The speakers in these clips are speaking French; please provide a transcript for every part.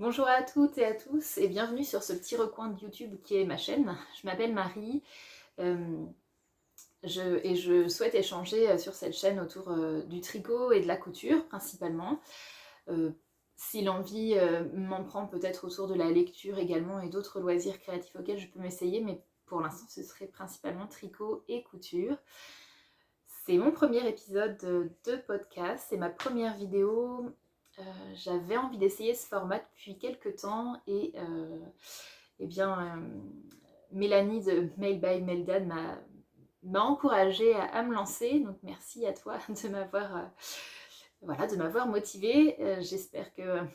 Bonjour à toutes et à tous et bienvenue sur ce petit recoin de YouTube qui est ma chaîne. Je m'appelle Marie et je souhaite échanger sur cette chaîne autour du tricot et de la couture principalement. Si l'envie m'en prend, peut-être autour de la lecture également et d'autres loisirs créatifs auxquels je peux m'essayer, mais pour l'instant ce serait principalement tricot et couture. C'est mon premier épisode de podcast, c'est ma première vidéo. J'avais envie d'essayer ce format depuis quelques temps et Mélanie de Mail by Meldan m'a encouragée à me lancer, donc merci à toi de m'avoir motivée. J'espère que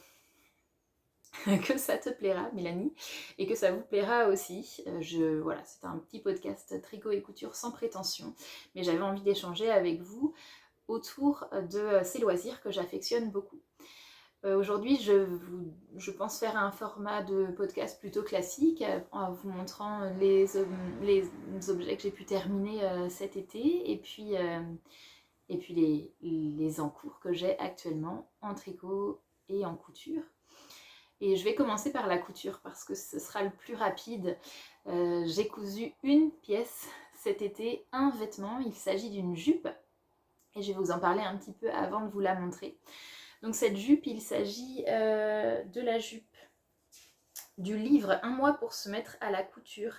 ça te plaira, Mélanie, et que ça vous plaira aussi. C'est un petit podcast tricot et couture sans prétention, mais j'avais envie d'échanger avec vous autour de ces loisirs que j'affectionne beaucoup. Aujourd'hui, je pense faire un format de podcast plutôt classique en vous montrant les objets que j'ai pu terminer cet été et puis les encours que j'ai actuellement en tricot et en couture. Et je vais commencer par la couture parce que ce sera le plus rapide. J'ai cousu une pièce cet été, un vêtement. Il s'agit d'une jupe et je vais vous en parler un petit peu avant de vous la montrer. Donc cette jupe, il s'agit de la jupe du livre Un mois pour se mettre à la couture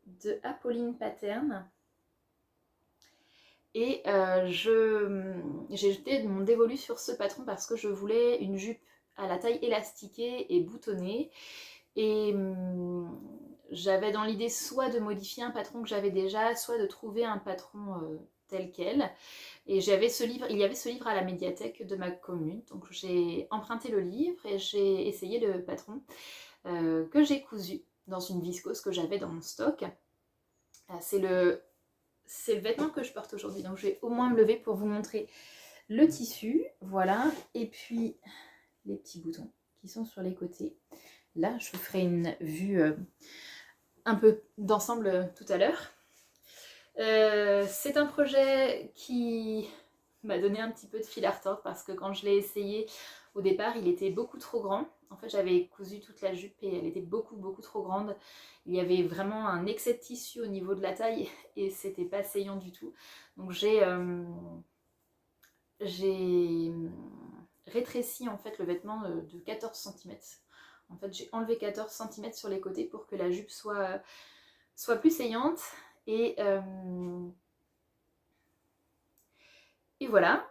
de Apolline Pattern. Et j'ai jeté mon dévolu sur ce patron parce que je voulais une jupe à la taille élastiquée et boutonnée. Et j'avais dans l'idée soit de modifier un patron que j'avais déjà, soit de trouver un patron tel quel. Et il y avait ce livre à la médiathèque de ma commune, donc j'ai emprunté le livre et j'ai essayé le patron que j'ai cousu dans une viscose que j'avais dans mon stock. C'est le vêtement que je porte aujourd'hui, donc je vais au moins me lever pour vous montrer le tissu, voilà, et puis les petits boutons qui sont sur les côtés. Là, je vous ferai une vue un peu d'ensemble tout à l'heure. C'est un projet qui m'a donné un petit peu de fil à retordre parce que quand je l'ai essayé au départ, il était beaucoup trop grand. En fait, j'avais cousu toute la jupe et elle était beaucoup trop grande. Il y avait vraiment un excès de tissu au niveau de la taille et c'était pas saillant du tout. Donc j'ai rétréci en fait le vêtement de 14 cm. En fait, j'ai enlevé 14 cm sur les côtés pour que la jupe soit plus saillante. Et voilà.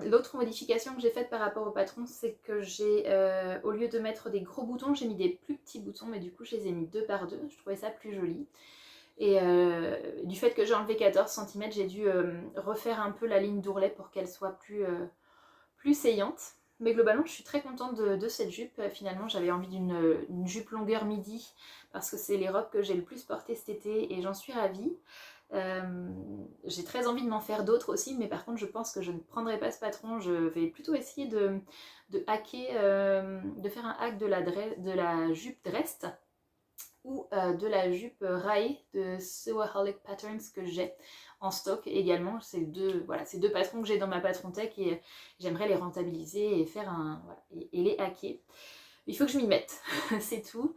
L'autre modification que j'ai faite par rapport au patron, c'est que au lieu de mettre des gros boutons, j'ai mis des plus petits boutons, mais du coup, je les ai mis 2 par 2. Je trouvais ça plus joli. Et du fait que j'ai enlevé 14 cm, j'ai dû refaire un peu la ligne d'ourlet pour qu'elle soit plus saillante. Mais globalement, je suis très contente de cette jupe. Finalement, j'avais envie d'une jupe longueur midi parce que c'est les robes que j'ai le plus portées cet été et j'en suis ravie. J'ai très envie de m'en faire d'autres aussi, mais par contre, je pense que je ne prendrai pas ce patron. Je vais plutôt essayer de hacker, de faire un hack de la jupe Dressed ou de la jupe raée de Sewaholic Patterns que j'ai en stock également. C'est deux patrons que j'ai dans ma patron tech et j'aimerais les rentabiliser et faire et les hacker. Il faut que je m'y mette, c'est tout.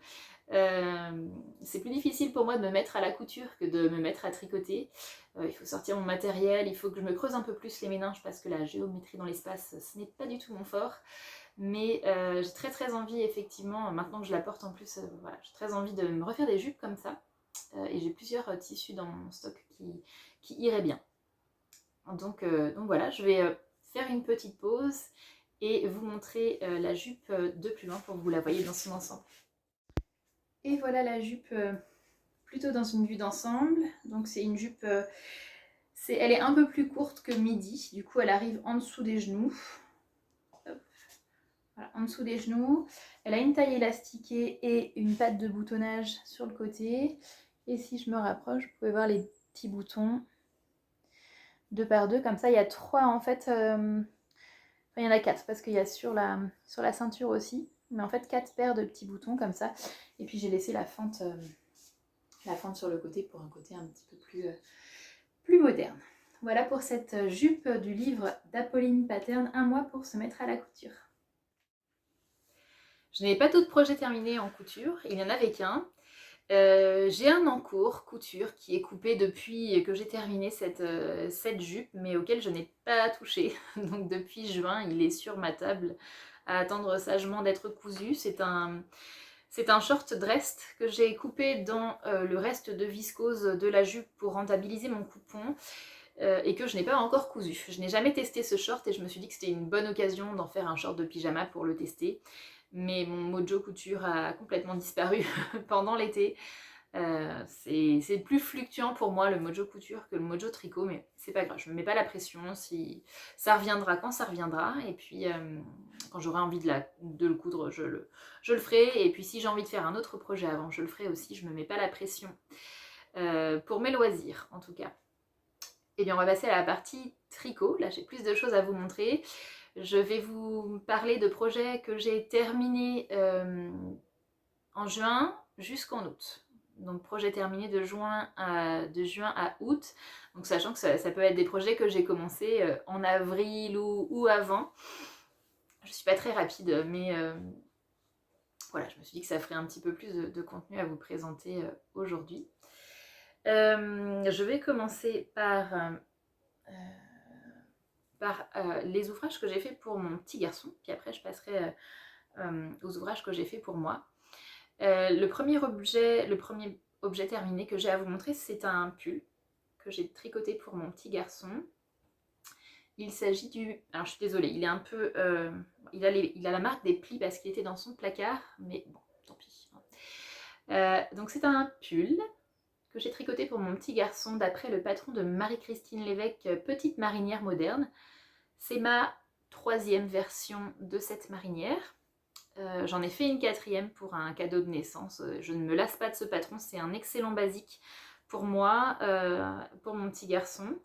C'est plus difficile pour moi de me mettre à la couture que de me mettre à tricoter. Il faut sortir mon matériel, il faut que je me creuse un peu plus les méninges parce que la géométrie dans l'espace, ce n'est pas du tout mon fort. Mais j'ai très envie, effectivement, maintenant que je la porte en plus, j'ai très envie de me refaire des jupes comme ça. Et j'ai plusieurs tissus dans mon stock qui iraient bien. Donc voilà, je vais faire une petite pause et vous montrer la jupe de plus loin pour que vous la voyez dans son ensemble. Et voilà la jupe plutôt dans une vue d'ensemble. Donc c'est une jupe, elle est un peu plus courte que midi, du coup elle arrive en dessous des genoux. Voilà, en dessous des genoux. Elle a une taille élastiquée et une patte de boutonnage sur le côté. Et si je me rapproche, vous pouvez voir les petits boutons 2 par 2. Comme ça, il y a 3 en fait. Enfin, il y en a 4 parce qu'il y a sur la ceinture aussi. Mais en fait, 4 paires de petits boutons comme ça. Et puis j'ai laissé la fente sur le côté pour un côté un petit peu plus moderne. Voilà pour cette jupe du livre d'Apolline Pattern, Un mois pour se mettre à la couture. Je n'ai pas d'autres projets terminés en couture, il n'y en avait qu'un. J'ai un en cours couture qui est coupé depuis que j'ai terminé cette jupe, mais auquel je n'ai pas touché. Donc depuis juin, il est sur ma table à attendre sagement d'être cousu. C'est un short dress que j'ai coupé dans le reste de viscose de la jupe pour rentabiliser mon coupon et que je n'ai pas encore cousu. Je n'ai jamais testé ce short et je me suis dit que c'était une bonne occasion d'en faire un short de pyjama pour le tester. Mais mon mojo couture a complètement disparu pendant l'été. C'est plus fluctuant pour moi le mojo couture que le mojo tricot, mais c'est pas grave, je me mets pas la pression, si ça reviendra quand ça reviendra, et puis quand j'aurai envie de le coudre, je le ferai, et puis si j'ai envie de faire un autre projet avant, je le ferai aussi, je me mets pas la pression pour mes loisirs en tout cas. Et bien on va passer à la partie tricot, là j'ai plus de choses à vous montrer. Je vais vous parler de projets que j'ai terminés en juin jusqu'en août. Donc projet terminé de juin à août. Donc sachant que ça peut être des projets que j'ai commencé en avril ou avant. Je suis pas très rapide, mais voilà, je me suis dit que ça ferait un petit peu plus de contenu à vous présenter aujourd'hui. Je vais commencer par les ouvrages que j'ai fait pour mon petit garçon, puis après je passerai aux ouvrages que j'ai fait pour moi. Le premier objet terminé que j'ai à vous montrer, c'est un pull que j'ai tricoté pour mon petit garçon. Il s'agit du... Alors je suis désolée, il est un peu... il a la marque des plis parce qu'il était dans son placard, mais bon, tant pis. Donc c'est un pull que j'ai tricoté pour mon petit garçon d'après le patron de Marie-Christine Lévesque, Petite marinière moderne. C'est ma 3e version de cette marinière. J'en ai fait une 4e pour un cadeau de naissance. Je ne me lasse pas de ce patron, c'est un excellent basique pour moi, pour mon petit garçon.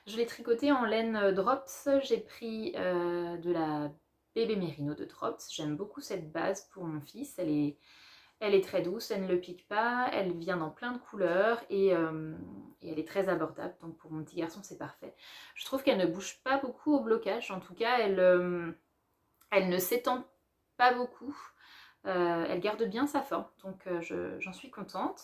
Je l'ai tricoté en laine Drops. J'ai pris de la bébé mérino de Drops. J'aime beaucoup cette base pour mon fils. Elle est très douce, elle ne le pique pas, elle vient dans plein de couleurs et elle est très abordable. Donc pour mon petit garçon, c'est parfait. Je trouve qu'elle ne bouge pas beaucoup au blocage. En tout cas, elle ne s'étend pas beaucoup. Elle garde bien sa forme, donc j'en suis contente.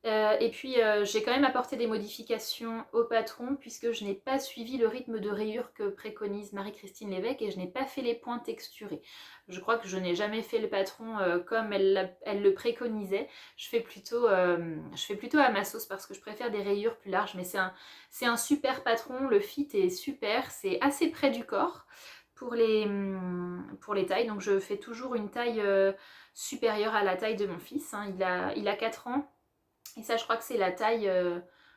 Et puis j'ai quand même apporté des modifications au patron puisque je n'ai pas suivi le rythme de rayure que préconise Marie-Christine Lévesque et je n'ai pas fait les points texturés. Je crois que je n'ai jamais fait le patron comme elle le préconisait. Je fais plutôt à ma sauce parce que je préfère des rayures plus larges, mais c'est un super patron, le fit est super, c'est assez près du corps pour les tailles, donc je fais toujours une taille supérieure à la taille de mon fils, hein. Il a 4 ans, et ça je crois que c'est la taille,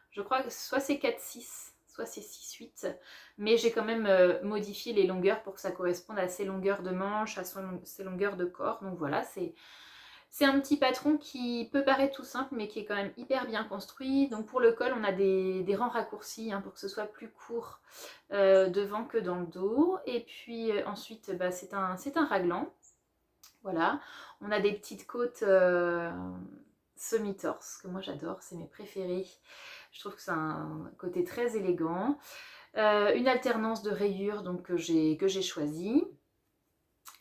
je crois que soit c'est 4-6, soit c'est 6-8, mais j'ai quand même modifié les longueurs pour que ça corresponde à ses longueurs de manche, à ses longueurs de corps, donc voilà, c'est un petit patron qui peut paraître tout simple mais qui est quand même hyper bien construit. Donc pour le col, on a des rangs raccourcis hein, pour que ce soit plus court devant que dans le dos. Et puis ensuite, bah, c'est un raglan. Voilà. On a des petites côtes semi-torse que moi j'adore, c'est mes préférés. Je trouve que c'est un côté très élégant. Une alternance de rayures donc, que j'ai choisi.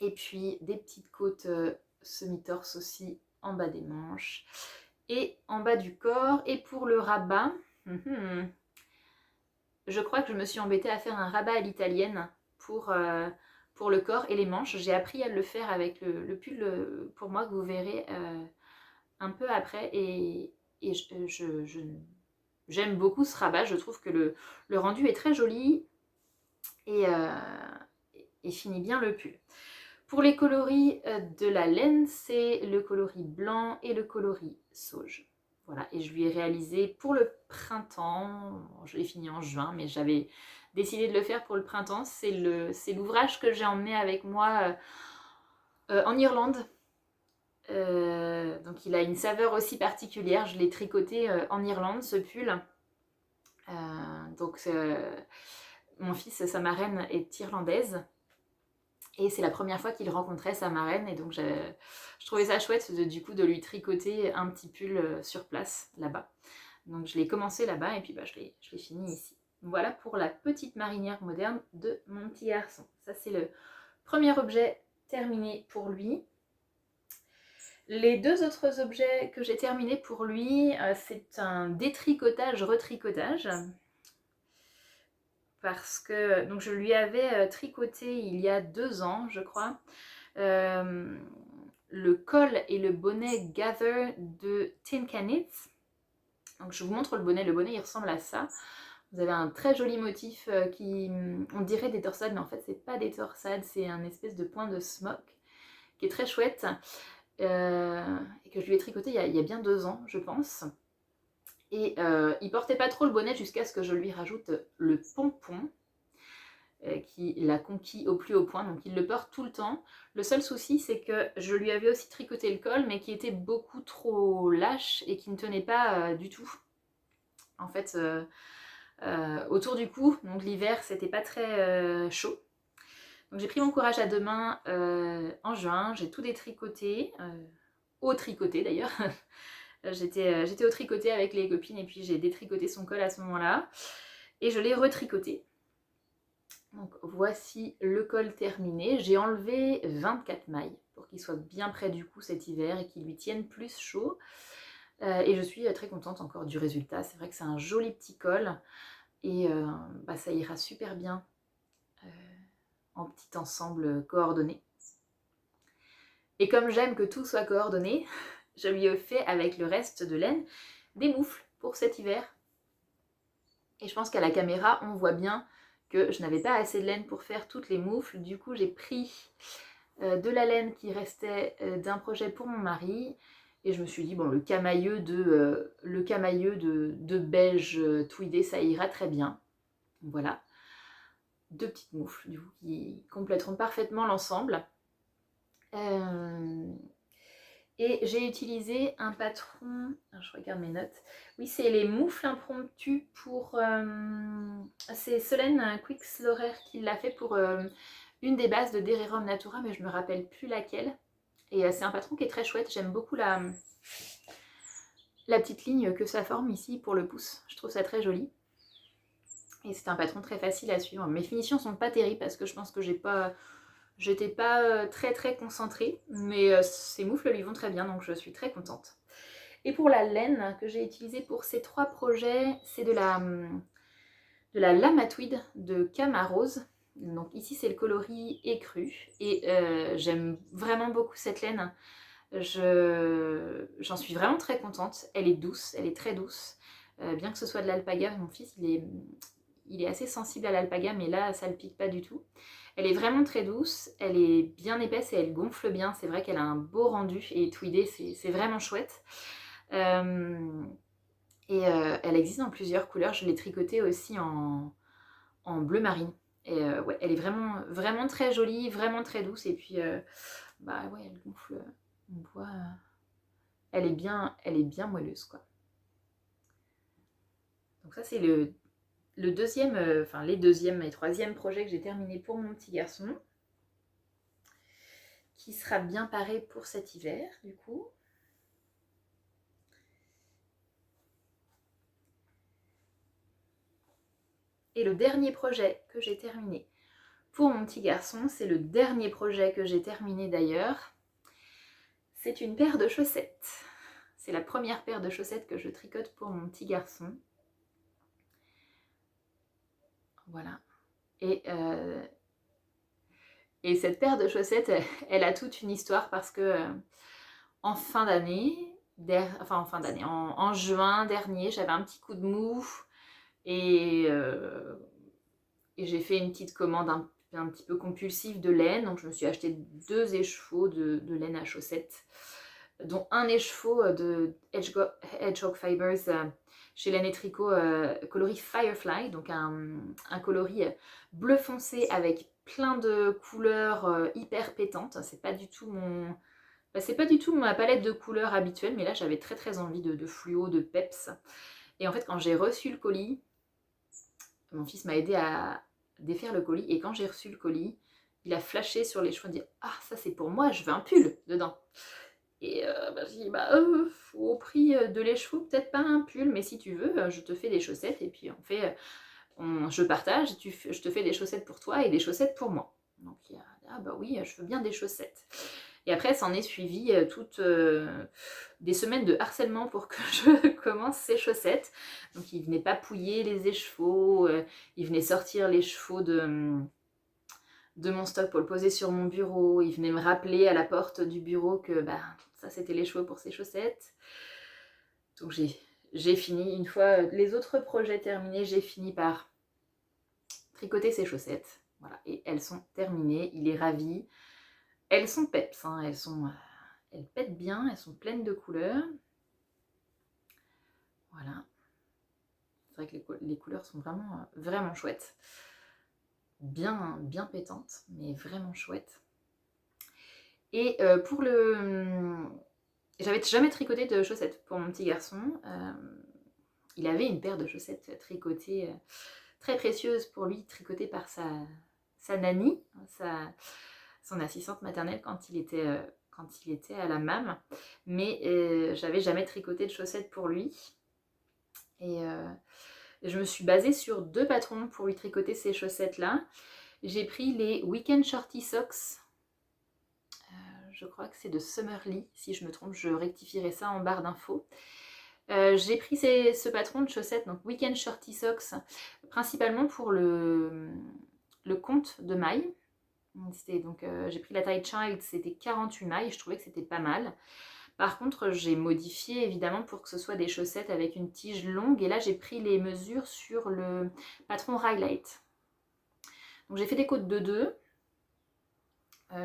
Et puis des petites côtes semi-torse aussi en bas des manches et en bas du corps. Et pour le rabat, je crois que je me suis embêtée à faire un rabat à l'italienne pour le corps et les manches. J'ai appris à le faire avec le pull pour moi que vous verrez un peu après et j'aime beaucoup ce rabat. Je trouve que le rendu est très joli et finit bien le pull. Pour les coloris de la laine, c'est le coloris blanc et le coloris sauge. Voilà, et je lui ai réalisé pour le printemps, je l'ai fini en juin, mais j'avais décidé de le faire pour le printemps. C'est l'ouvrage que j'ai emmené avec moi en Irlande. Donc il a une saveur aussi particulière. Je l'ai tricoté en Irlande, ce pull. Donc mon fils, sa marraine est irlandaise. Et c'est la première fois qu'il rencontrait sa marraine et donc je trouvais ça chouette du coup de lui tricoter un petit pull sur place là-bas. Donc je l'ai commencé là-bas et puis bah, je l'ai fini ici. Voilà pour la petite marinière moderne de mon petit garçon. Ça c'est le premier objet terminé pour lui. Les deux autres objets que j'ai terminés pour lui, c'est un détricotage-retricotage. Parce que donc je lui avais tricoté il y a 2 ans, je crois, le col et le bonnet Gather de Tin Can Knit. Donc je vous montre le bonnet il ressemble à ça. Vous avez un très joli motif qui, on dirait des torsades, mais en fait c'est pas des torsades, c'est un espèce de point de smock qui est très chouette et que je lui ai tricoté il y a bien 2 ans, je pense. Et il portait pas trop le bonnet jusqu'à ce que je lui rajoute le pompon qui l'a conquis au plus haut point, donc il le porte tout le temps. Le seul souci, c'est que je lui avais aussi tricoté le col, mais qui était beaucoup trop lâche et qui ne tenait pas du tout. En fait, autour du cou, donc l'hiver, c'était pas très chaud. Donc j'ai pris mon courage à 2 mains en juin, j'ai tout détricoté, au tricoté d'ailleurs. J'étais au tricoté avec les copines et puis j'ai détricoté son col à ce moment-là. Et je l'ai retricoté. Donc voici le col terminé. J'ai enlevé 24 mailles pour qu'il soit bien près du cou cet hiver et qu'il lui tienne plus chaud. Et je suis très contente encore du résultat. C'est vrai que c'est un joli petit col et ça ira super bien en petit ensemble coordonné. Et comme j'aime que tout soit coordonné, je lui ai fait avec le reste de laine des moufles pour cet hiver. Et je pense qu'à la caméra, on voit bien que je n'avais pas assez de laine pour faire toutes les moufles. Du coup, j'ai pris de la laine qui restait d'un projet pour mon mari. Et je me suis dit, bon, le camailleux de beige tweedé, ça ira très bien. Voilà. 2 petites moufles, du coup, qui compléteront parfaitement l'ensemble. Et j'ai utilisé un patron, je regarde mes notes, oui c'est les moufles impromptues pour, c'est Solène Quick-Slorer qui l'a fait pour une des bases de Dererum Natura, mais je me rappelle plus laquelle. Et c'est un patron qui est très chouette, j'aime beaucoup la petite ligne que ça forme ici pour le pouce, je trouve ça très joli. Et c'est un patron très facile à suivre. Mes finitions sont pas terribles parce que je pense que j'étais pas très concentrée, mais ces moufles lui vont très bien, donc je suis très contente. Et pour la laine que j'ai utilisée pour ces 3 projets, c'est de la lama tweed de Camarose. Donc ici c'est le coloris écru et j'aime vraiment beaucoup cette laine. J'en suis vraiment très contente. Elle est douce, elle est très douce. Bien que ce soit de l'alpaga, mon fils il est assez sensible à l'alpaga, mais là ça le pique pas du tout. Elle est vraiment très douce, elle est bien épaisse et elle gonfle bien. C'est vrai qu'elle a un beau rendu et tweedé, c'est vraiment chouette. Elle existe dans plusieurs couleurs. Je l'ai tricotée aussi en bleu marine. Et ouais, elle est vraiment très jolie, vraiment très douce. Et puis, ouais, elle gonfle. On voit, elle est bien moelleuse, quoi. Donc ça, c'est le deuxième, les deuxième et troisième projets que j'ai terminé pour mon petit garçon, qui sera bien paré pour cet hiver, du coup. Et le dernier projet que j'ai terminé pour mon petit garçon, c'est le dernier projet que j'ai terminé d'ailleurs. C'est une paire de chaussettes. C'est la première paire de chaussettes que je tricote pour mon petit garçon. Voilà. Et cette paire de chaussettes, elle a toute une histoire parce que en fin d'année, en juin dernier, j'avais un petit coup de mou et j'ai fait une petite commande un petit peu compulsive de laine. Donc je me suis acheté 2 écheveaux de laine à chaussettes, dont un écheveau de Hedgehog Fibers chez Laine et Tricot, coloris Firefly, donc un coloris bleu foncé avec plein de couleurs hyper pétantes. C'est pas du tout ma palette de couleurs habituelle, mais là j'avais très envie de fluo, de peps. Et en fait, quand j'ai reçu le colis, mon fils m'a aidé à défaire le colis, et quand j'ai reçu le colis, il a flashé sur les cheveux et dit « Ah, ça c'est pour moi, je veux un pull dedans !» Et j'ai dit au prix de l'écheveau, peut-être pas un pull, mais si tu veux, je te fais des chaussettes et puis je partage, je te fais des chaussettes pour toi et des chaussettes pour moi. Donc il a dit, ah bah oui, je veux bien des chaussettes. Et après, s'en est suivi toutes des semaines de harcèlement pour que je commence ces chaussettes. Donc il venait papouiller les écheveaux, il venait sortir l'écheveau de mon stock pour le poser sur mon bureau, il venait me rappeler à la porte du bureau que bah, ça c'était l'écheveau pour ces chaussettes. Donc j'ai fini, une fois les autres projets terminés, j'ai fini par tricoter ces chaussettes. Voilà, et elles sont terminées, il est ravi. Elles sont peps, hein, elles pètent bien, elles sont pleines de couleurs. Voilà. C'est vrai que les couleurs sont vraiment, vraiment chouettes. Bien, bien pétantes, mais vraiment chouettes. Et pour le... J'avais jamais tricoté de chaussettes pour mon petit garçon. Il avait une paire de chaussettes tricotées, très précieuses pour lui, tricotées par sa nanny, son assistante maternelle quand il était à la MAM. Mais j'avais jamais tricoté de chaussettes pour lui. Et je me suis basée sur 2 patrons pour lui tricoter ces chaussettes-là. J'ai pris les Weekend Shorty Socks. Je crois que c'est de Summerly. Si je me trompe, je rectifierai ça en barre d'infos. J'ai pris ce patron de chaussettes, donc Weekend Shorty Socks, principalement pour le compte de mailles. Donc j'ai pris la taille Child, c'était 48 mailles, je trouvais que c'était pas mal. Par contre, j'ai modifié évidemment pour que ce soit des chaussettes avec une tige longue. Et là, j'ai pris les mesures sur le patron Highlight. Donc j'ai fait des côtes de 2.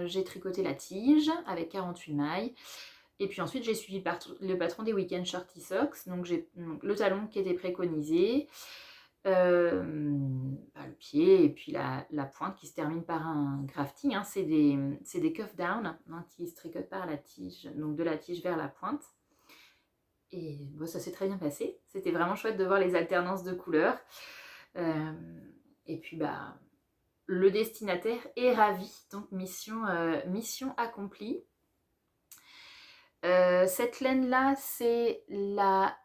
J'ai tricoté la tige avec 48 mailles. Et puis ensuite, j'ai suivi le patron des Weekend Shorty Socks. Donc j'ai le talon qui était préconisé, le pied et puis la pointe qui se termine par un grafting. Hein. C'est des cuff down, hein, qui se tricotent par la tige, donc de la tige vers la pointe. Et bon, ça s'est très bien passé. C'était vraiment chouette de voir les alternances de couleurs. Et puis bah, le destinataire est ravi. Donc mission accomplie. Cette laine-là, c'est la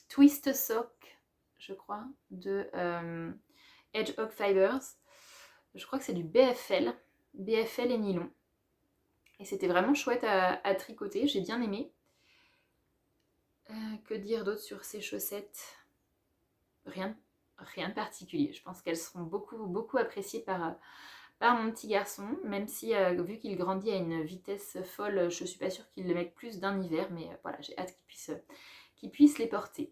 Twist Sock, je crois, de Hedgehog Fibers. Je crois que c'est du BFL et nylon. Et c'était vraiment chouette à tricoter, j'ai bien aimé. Que dire d'autre sur ces chaussettes? Rien de particulier. Je pense qu'elles seront beaucoup appréciées par mon petit garçon, même si vu qu'il grandit à une vitesse folle, je suis pas sûre qu'il le mette plus d'un hiver, mais voilà, j'ai hâte qu'il puisse les porter.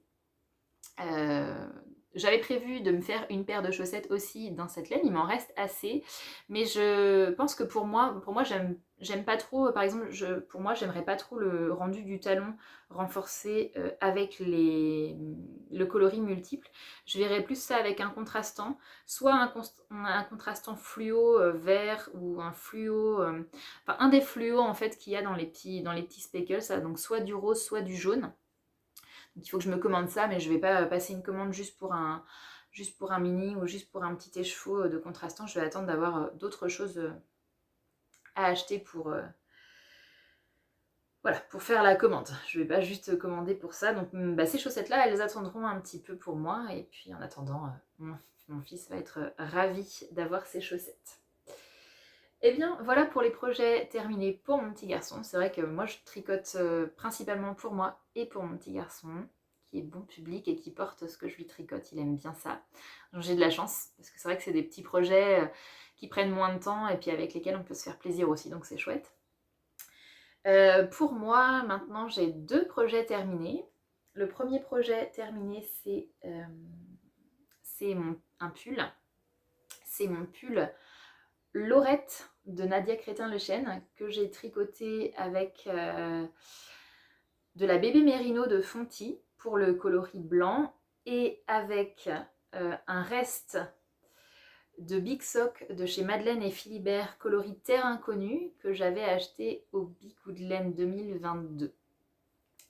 J'avais prévu de me faire une paire de chaussettes aussi dans cette laine, il m'en reste assez, mais je pense que pour moi j'aime pas trop, par exemple, pour moi j'aimerais pas trop le rendu du talon renforcé avec le coloris multiple. Je verrais plus ça avec un contrastant, soit un contrastant fluo vert ou un fluo, enfin un des fluos en fait qu'il y a dans les petits speckles, ça, donc soit du rose, soit du jaune. Donc il faut que je me commande ça, mais je vais pas passer une commande juste pour un mini ou juste pour un petit écheveau de contrastant. Je vais attendre d'avoir d'autres choses à acheter pour faire la commande. Je vais pas juste commander pour ça. Donc bah, ces chaussettes-là, elles attendront un petit peu pour moi. Et puis en attendant, mon fils va être ravi d'avoir ces chaussettes. Et bien voilà pour les projets terminés pour mon petit garçon. C'est vrai que moi je tricote principalement pour moi et pour mon petit garçon, qui est bon public et qui porte ce que je lui tricote. Il aime bien ça. Donc j'ai de la chance, parce que c'est vrai que c'est des petits projets qui prennent moins de temps et puis avec lesquels on peut se faire plaisir aussi, donc c'est chouette. Pour moi, maintenant, j'ai 2 projets terminés. Le premier projet terminé, c'est un pull. C'est mon pull Laurette de Nadia Crétin-Le Chêne que j'ai tricoté avec de la bébé mérino de Fonty pour le coloris blanc et avec un reste de Big Sock de chez Madeleine et Philibert coloris Terre Inconnue que j'avais acheté au Big Woodland 2022.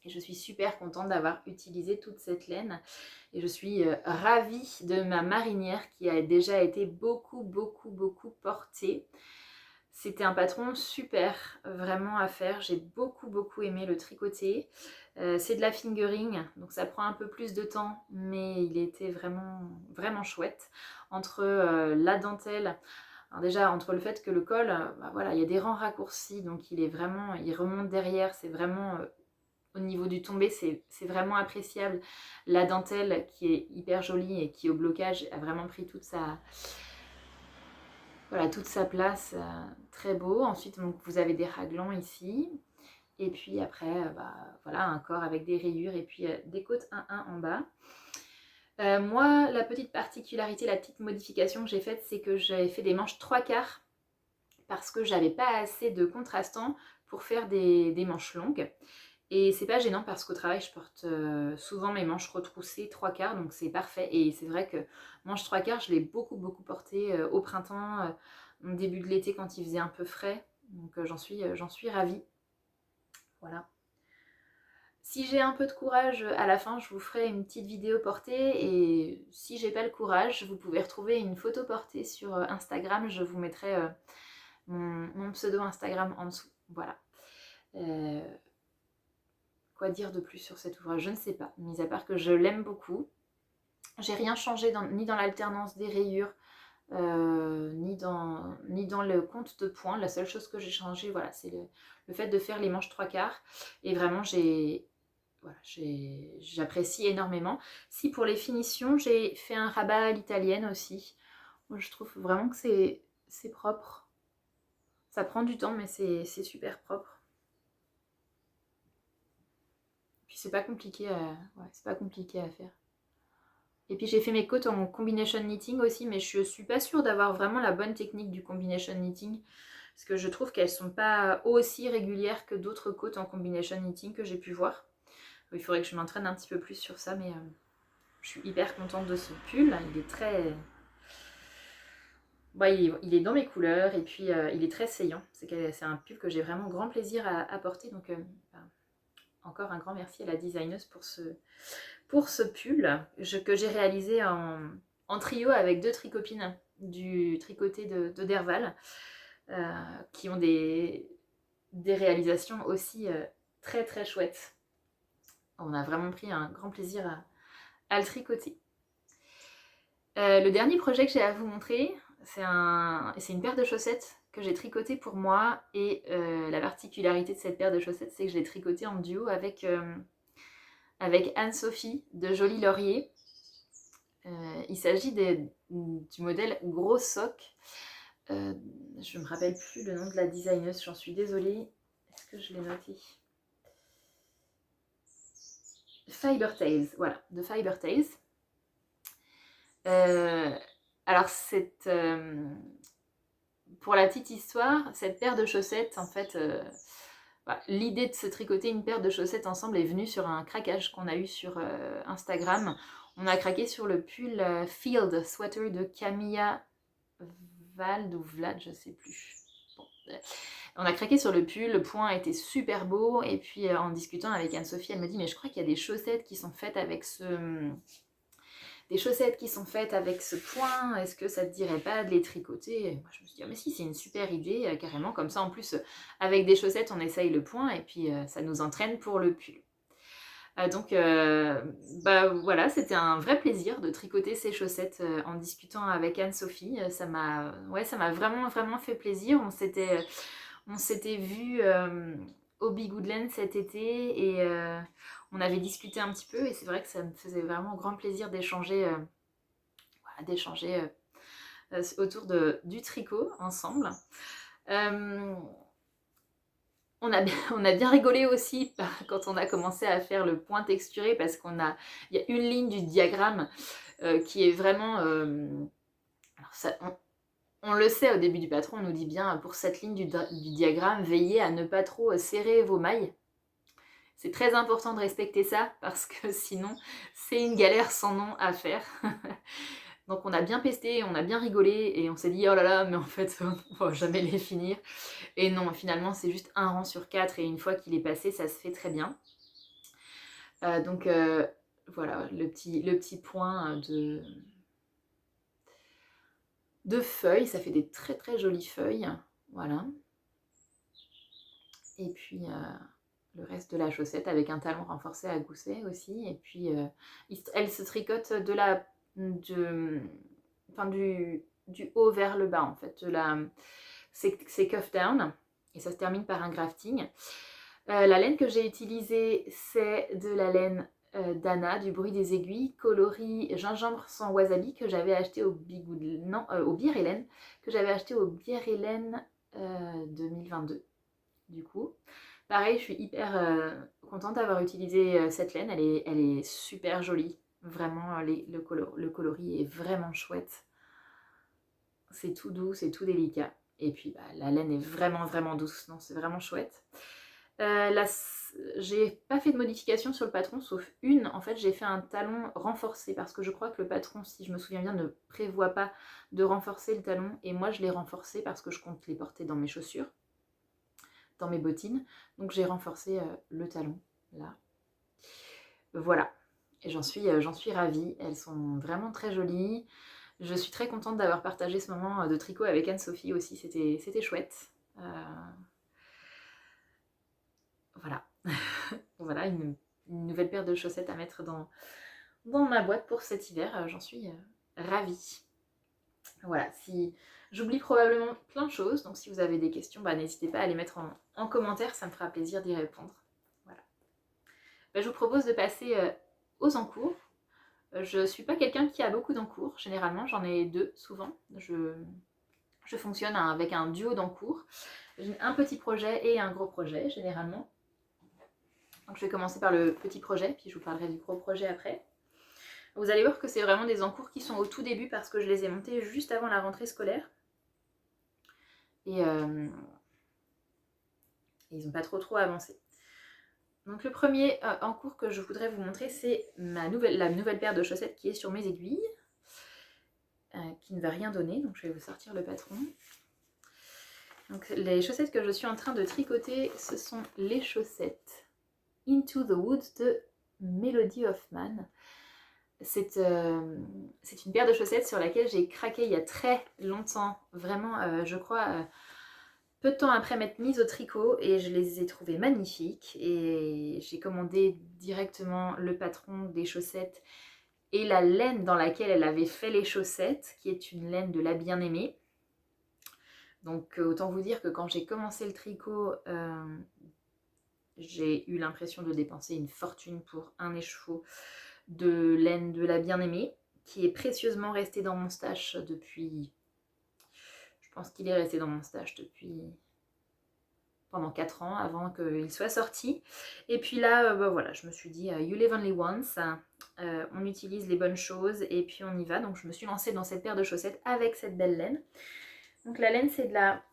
Et je suis super contente d'avoir utilisé toute cette laine. Et je suis ravie de ma marinière qui a déjà été beaucoup portée. C'était un patron super, vraiment à faire. J'ai beaucoup aimé le tricoter. C'est de la fingering, donc ça prend un peu plus de temps, mais il était vraiment chouette. Entre la dentelle, Alors déjà, entre le fait que le col, bah voilà, il y a des rangs raccourcis, donc il remonte derrière, c'est vraiment, au niveau du tombé, c'est vraiment appréciable. La dentelle qui est hyper jolie et qui au blocage a vraiment pris toute sa place, très beau. Ensuite, donc, vous avez des raglans ici. Et puis après, bah, voilà, un corps avec des rayures et puis des côtes 1-1 en bas. Moi, la petite particularité, la petite modification que j'ai faite, c'est que j'avais fait des manches 3/4 parce que j'avais pas assez de contrastant pour faire des manches longues. Et c'est pas gênant parce qu'au travail, je porte souvent mes manches retroussées 3/4, donc c'est parfait. Et c'est vrai que manche 3/4, je l'ai beaucoup porté au printemps, au début de l'été quand il faisait un peu frais. Donc j'en suis ravie. Voilà. Si j'ai un peu de courage, à la fin, je vous ferai une petite vidéo portée. Et si j'ai pas le courage, vous pouvez retrouver une photo portée sur Instagram. Je vous mettrai mon pseudo Instagram en dessous. Voilà. Quoi dire de plus sur cet ouvrage? Je ne sais pas, mis à part que je l'aime beaucoup. J'ai rien changé ni dans l'alternance des rayures, ni dans le compte de points. La seule chose que j'ai changé, voilà, c'est le fait de faire les manches 3/4. Et vraiment, j'apprécie énormément. Si pour les finitions, j'ai fait un rabat à l'italienne aussi. Moi, je trouve vraiment que c'est propre. Ça prend du temps, mais c'est super propre. Puis c'est pas compliqué à faire. Et puis j'ai fait mes côtes en combination knitting aussi, mais je suis pas sûre d'avoir vraiment la bonne technique du combination knitting, parce que je trouve qu'elles sont pas aussi régulières que d'autres côtes en combination knitting que j'ai pu voir. Il faudrait que je m'entraîne un petit peu plus sur ça, mais je suis hyper contente de ce pull. Il est très... Bah, il est dans mes couleurs, et puis il est très saillant. C'est un pull que j'ai vraiment grand plaisir à porter, donc bah, encore un grand merci à la designeuse pour ce pull que j'ai réalisé en trio avec 2 tricopines du tricoté de Derval, qui ont des réalisations aussi très très chouettes. On a vraiment pris un grand plaisir à le tricoter. Le dernier projet que j'ai à vous montrer, c'est une paire de chaussettes que j'ai tricotée pour moi. Et la particularité de cette paire de chaussettes, c'est que je l'ai tricotée en duo avec Anne-Sophie de Joli Laurier. Il s'agit du modèle Gros Soc. Je ne me rappelle plus le nom de la designeuse, j'en suis désolée. Est-ce que je l'ai noté? Fiber Tales, voilà, de Fiber Tales. Alors, pour la petite histoire, cette paire de chaussettes, en fait, l'idée de se tricoter une paire de chaussettes ensemble est venue sur un craquage qu'on a eu sur Instagram. On a craqué sur le pull Field Sweater de Camilla Vald ou Vlad, je sais plus. Bon, on a craqué sur le pull, le point était super beau. Et puis en discutant avec Anne-Sophie, elle me dit mais je crois qu'il y a des chaussettes qui sont faites avec ce point, est-ce que ça te dirait pas de les tricoter? Et moi je me suis dit, ah, mais si, c'est une super idée, carrément, comme ça en plus, avec des chaussettes, on essaye le point, et puis ça nous entraîne pour le pull. Donc bah voilà, c'était un vrai plaisir de tricoter ces chaussettes en discutant avec Anne-Sophie. Ça m'a vraiment, vraiment fait plaisir. On s'était vu au Bigoudland cet été, et on avait discuté un petit peu, et c'est vrai que ça me faisait vraiment grand plaisir d'échanger autour du tricot ensemble. On a bien rigolé aussi quand on a commencé à faire le point texturé, parce il y a une ligne du diagramme qui est vraiment... alors ça, on le sait au début du patron, on nous dit bien, pour cette ligne du diagramme, veillez à ne pas trop serrer vos mailles. C'est très important de respecter ça, parce que sinon, c'est une galère sans nom à faire. Donc on a bien pesté, on a bien rigolé, et on s'est dit oh là là, mais en fait on va jamais les finir. Et non, finalement c'est juste un rang sur 4, et une fois qu'il est passé, ça se fait très bien. Donc voilà, le petit point de feuilles, ça fait des très très jolies feuilles, voilà. Et puis le reste de la chaussette avec un talon renforcé à gousset aussi, et puis elle se tricote du du haut vers le bas en fait. C'est cuff down et ça se termine par un grafting. La laine que j'ai utilisée, c'est de la laine Dana, du bruit des aiguilles, coloris gingembre sans wasabi que j'avais acheté au Beer Hélène, que j'avais acheté au Beer Hélène 2022. Du coup, pareil, je suis hyper contente d'avoir utilisé cette laine, elle est super jolie. Vraiment, le coloris est vraiment chouette. C'est tout doux, c'est tout délicat. Et puis, bah, la laine est vraiment, vraiment douce. Non, c'est vraiment chouette. J'ai pas fait de modification sur le patron, sauf une. En fait, j'ai fait un talon renforcé parce que je crois que le patron, si je me souviens bien, ne prévoit pas de renforcer le talon. Et moi, je l'ai renforcé parce que je compte les porter dans mes chaussures, dans mes bottines. Donc, j'ai renforcé le talon, là. Voilà. Et j'en suis ravie. Elles sont vraiment très jolies. Je suis très contente d'avoir partagé ce moment de tricot avec Anne-Sophie aussi. C'était chouette. Voilà. Voilà, une nouvelle paire de chaussettes à mettre dans ma boîte pour cet hiver. J'en suis ravie. Voilà, si j'oublie probablement plein de choses, donc si vous avez des questions, bah, n'hésitez pas à les mettre en commentaire, ça me fera plaisir d'y répondre. Voilà. Bah, je vous propose de passer aux encours. Je ne suis pas quelqu'un qui a beaucoup d'encours, généralement j'en ai 2 souvent. Je fonctionne avec un duo d'encours. J'ai un petit projet et un gros projet généralement. Donc je vais commencer par le petit projet, puis je vous parlerai du gros projet après. Vous allez voir que c'est vraiment des encours qui sont au tout début parce que je les ai montés juste avant la rentrée scolaire. Et ils n'ont pas trop avancé. Donc le premier encours que je voudrais vous montrer, c'est la nouvelle paire de chaussettes qui est sur mes aiguilles, qui ne va rien donner. Donc je vais vous sortir le patron. Donc les chaussettes que je suis en train de tricoter, ce sont les chaussettes Into the Woods de Melody Hoffman. C'est une paire de chaussettes sur laquelle j'ai craqué il y a très longtemps, vraiment, je crois, peu de temps après m'être mise au tricot, et je les ai trouvées magnifiques. Et j'ai commandé directement le patron des chaussettes et la laine dans laquelle elle avait fait les chaussettes, qui est une laine de La Bien-Aimée. Donc autant vous dire que quand j'ai commencé le tricot, j'ai eu l'impression de dépenser une fortune pour un écheveau de laine de La Bien-Aimée, qui est précieusement resté dans mon stash depuis... Je pense qu'il est resté dans mon stash depuis... pendant 4 ans, avant qu'il soit sorti. Et puis là, bah voilà, je me suis dit, you live only once, on utilise les bonnes choses, et puis on y va. Donc je me suis lancée dans cette paire de chaussettes avec cette belle laine. Donc la laine, c'est de la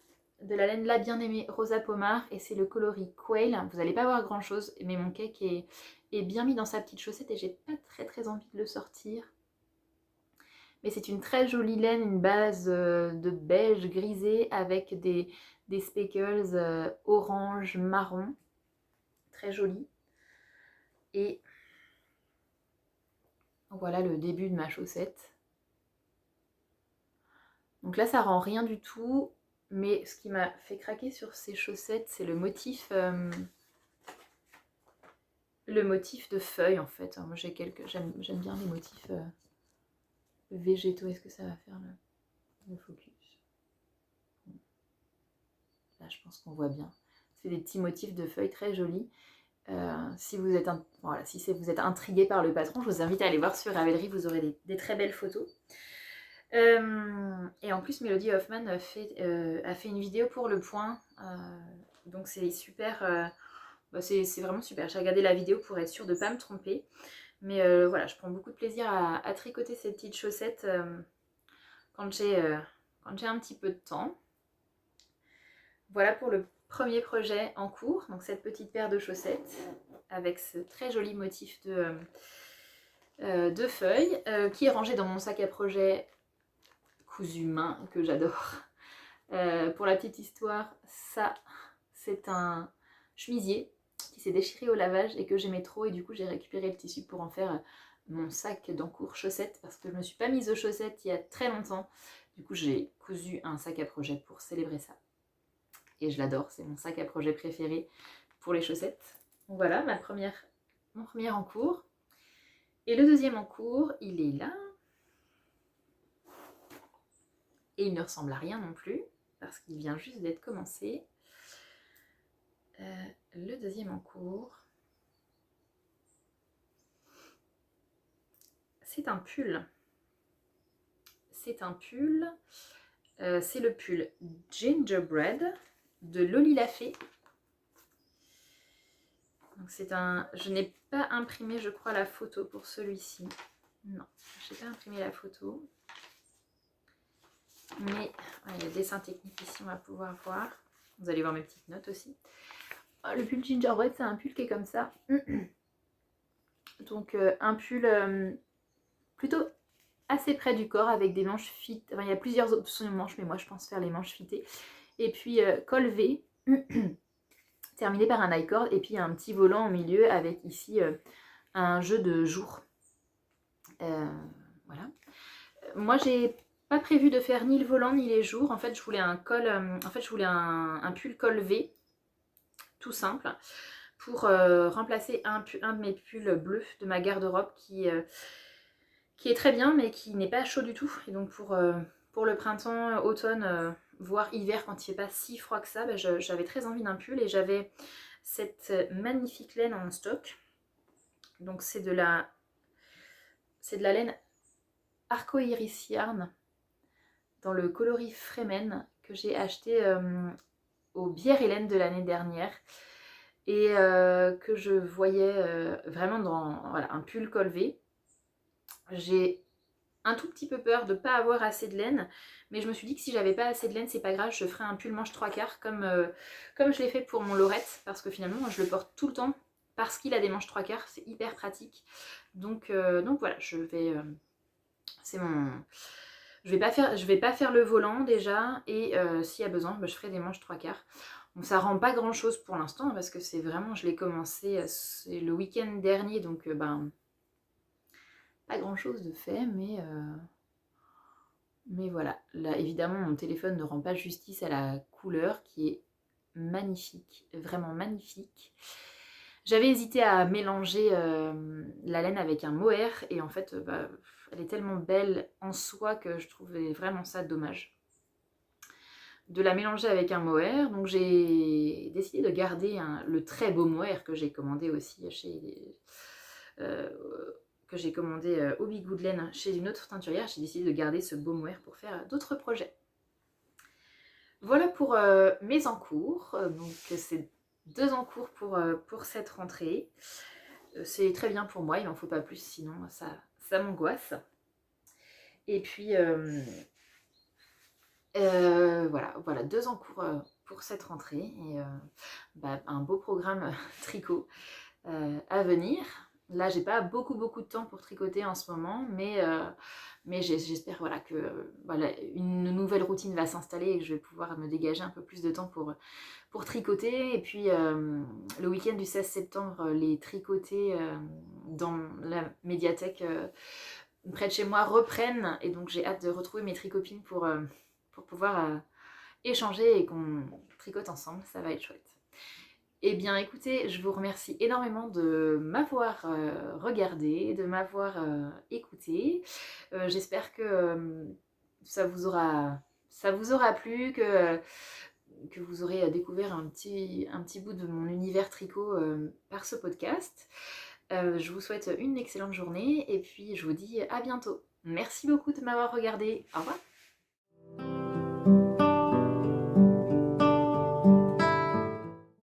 laine La Bien-Aimée Rosa Pommard, et c'est le coloris Quail. Vous n'allez pas voir grand chose, mais mon cake est bien mis dans sa petite chaussette et j'ai pas très envie de le sortir. Mais c'est une très jolie laine, une base de beige grisé avec des speckles orange marron. Très joli. Et voilà le début de ma chaussette. Donc là, ça rend rien du tout. Mais ce qui m'a fait craquer sur ces chaussettes, c'est le motif de feuilles en fait. Alors moi j'aime bien les motifs végétaux. Est-ce que ça va faire le focus? Là je pense qu'on voit bien. C'est des petits motifs de feuilles très jolis. Si vous êtes intrigué par le patron, je vous invite à aller voir sur Ravelry, vous aurez des très belles photos. Et en plus, Melody Hoffman a fait une vidéo pour Le Point, donc c'est super, c'est vraiment super. J'ai regardé la vidéo pour être sûre de ne pas me tromper, mais voilà, je prends beaucoup de plaisir à tricoter ces petites chaussettes quand j'ai un petit peu de temps. Voilà pour le premier projet en cours, donc cette petite paire de chaussettes avec ce très joli motif de feuilles qui est rangé dans mon sac à projet cousu main que j'adore. Pour la petite histoire, ça c'est un chemisier qui s'est déchiré au lavage et que j'aimais trop, et du coup j'ai récupéré le tissu pour en faire mon sac d'encours chaussettes parce que je ne me suis pas mise aux chaussettes il y a très longtemps. Du coup j'ai cousu un sac à projet pour célébrer ça. Et je l'adore, c'est mon sac à projet préféré pour les chaussettes. Donc voilà, mon premier encours. Et le deuxième encours, il est là. Et il ne ressemble à rien non plus, parce qu'il vient juste d'être commencé. Le deuxième en cours, c'est un pull. C'est un pull, c'est le pull Gingerbread de Loli Lafay. Donc c'est un, je n'ai pas imprimé, je crois, la photo pour celui-ci. Non, je n'ai pas imprimé la photo. Mais il y a dessin technique ici, on va pouvoir voir. Vous allez voir mes petites notes aussi. Le pull Gingerbread, c'est un pull qui est comme ça. Donc un pull plutôt assez près du corps avec des manches fitées. Enfin, il y a plusieurs options de manches, mais moi je pense faire les manches fitées. Et puis col V, terminé par un I-cord. Et puis un petit volant au milieu avec ici un jeu de jour. Voilà. Moi j'ai pas prévu de faire ni le volant ni les jours. En fait je voulais un col, je voulais un pull col V, tout simple, pour remplacer un de mes pulls bleus de ma garde-robe qui est très bien mais qui n'est pas chaud du tout. Et donc pour le printemps, automne, voire hiver quand il fait pas si froid que ça, bah, j'avais très envie d'un pull et j'avais cette magnifique laine en stock. Donc c'est de la laine Arco-Iris Yarn dans le coloris Fremen que j'ai acheté au Bière Hélène de l'année dernière et que je voyais vraiment dans un pull col V. J'ai un tout petit peu peur de ne pas avoir assez de laine, mais je me suis dit que si j'avais pas assez de laine, c'est pas grave, je ferais un pull manche 3/4 comme je l'ai fait pour mon Lorette, parce que finalement moi je le porte tout le temps parce qu'il a des manches 3/4, c'est hyper pratique. Donc voilà, je vais pas faire le volant déjà, et s'il y a besoin, je ferai des manches 3/4. Bon, ça rend pas grand chose pour l'instant parce que c'est vraiment, je l'ai commencé le week-end dernier, donc pas grand chose de fait, mais voilà. Là évidemment mon téléphone ne rend pas justice à la couleur qui est magnifique, vraiment magnifique. J'avais hésité à mélanger la laine avec un mohair et en fait elle est tellement belle en soi que je trouvais vraiment ça dommage de la mélanger avec un mohair. Donc j'ai décidé de garder le très beau mohair que j'ai commandé aussi au Bigou de laine chez une autre teinturière. J'ai décidé de garder ce beau mohair pour faire d'autres projets. Voilà pour mes encours. Donc c'est 2 encours pour cette rentrée. C'est très bien pour moi, il n'en faut pas plus, sinon ça m'angoisse. Et puis voilà 2 encours pour cette rentrée et un beau programme tricot à venir. Là j'ai pas beaucoup de temps pour tricoter en ce moment, mais j'espère que une nouvelle routine va s'installer et que je vais pouvoir me dégager un peu plus de temps pour tricoter. Et puis le week-end du 16 septembre, les tricotés dans la médiathèque près de chez moi reprennent, et donc j'ai hâte de retrouver mes tricopines pour pouvoir échanger et qu'on tricote ensemble, ça va être chouette. Eh bien écoutez, je vous remercie énormément de m'avoir regardé, de m'avoir écouté. J'espère que ça vous aura plu, que vous aurez découvert un petit bout de mon univers tricot par ce podcast. Je vous souhaite une excellente journée et puis je vous dis à bientôt. Merci beaucoup de m'avoir regardé. Au revoir.